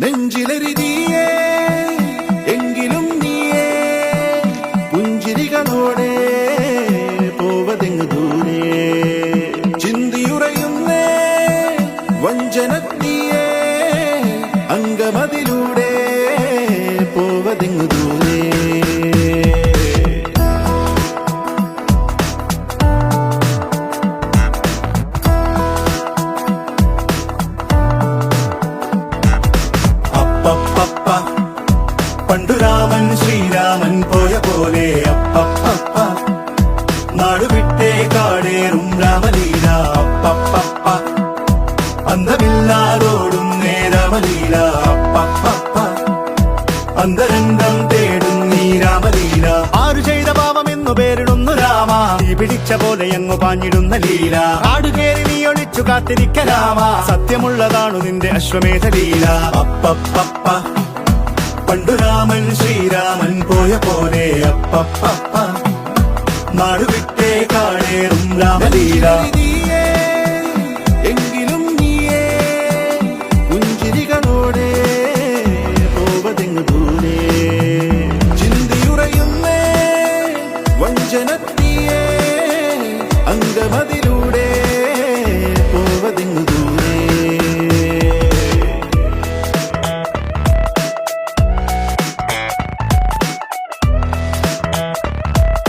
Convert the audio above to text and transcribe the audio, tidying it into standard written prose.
നെഞ്ചിലെരിതിയേ എങ്കിലും നീയേ പുഞ്ചിരികളോടെ പോവതെങ്ങു ദൂരെ ചിന്തിയുറയുന്നേ വഞ്ചനത്തിയേ അംഗമതിലൂടെ പോവതെങ്ങു ദൂരെ പണ്ടു രാമൻ ശ്രീരാമൻ പോയ പോലെ അപ്പപ്പ നാടുവിട്ടേ കാടേറും രാമലീല അപ്പപ്പ അന്തമില്ലാതോടും നേരാമലീല അപ്പപ്പ അന്തരംഗം തേടും നീ രാമലീല ആരു ചെയ്ത പാപമെന്നു പേരിടുന്നു രാമ നീ പിടിച്ച പോലെ അങ്ങു പാഞ്ഞിടുന്ന ലീല ആടുകേറി നീ ഒളിച്ചു കാത്തിരിക്ക രാമ സത്യമുള്ളതാണു നിന്റെ അശ്വമേധ ലീല അപ്പപ്പ പണ്ടു രാമൻ ശ്രീരാമൻ പോയ പോലെ അപ്പപ്പ നാടുവിട്ടേ കാടേറും രാമലീല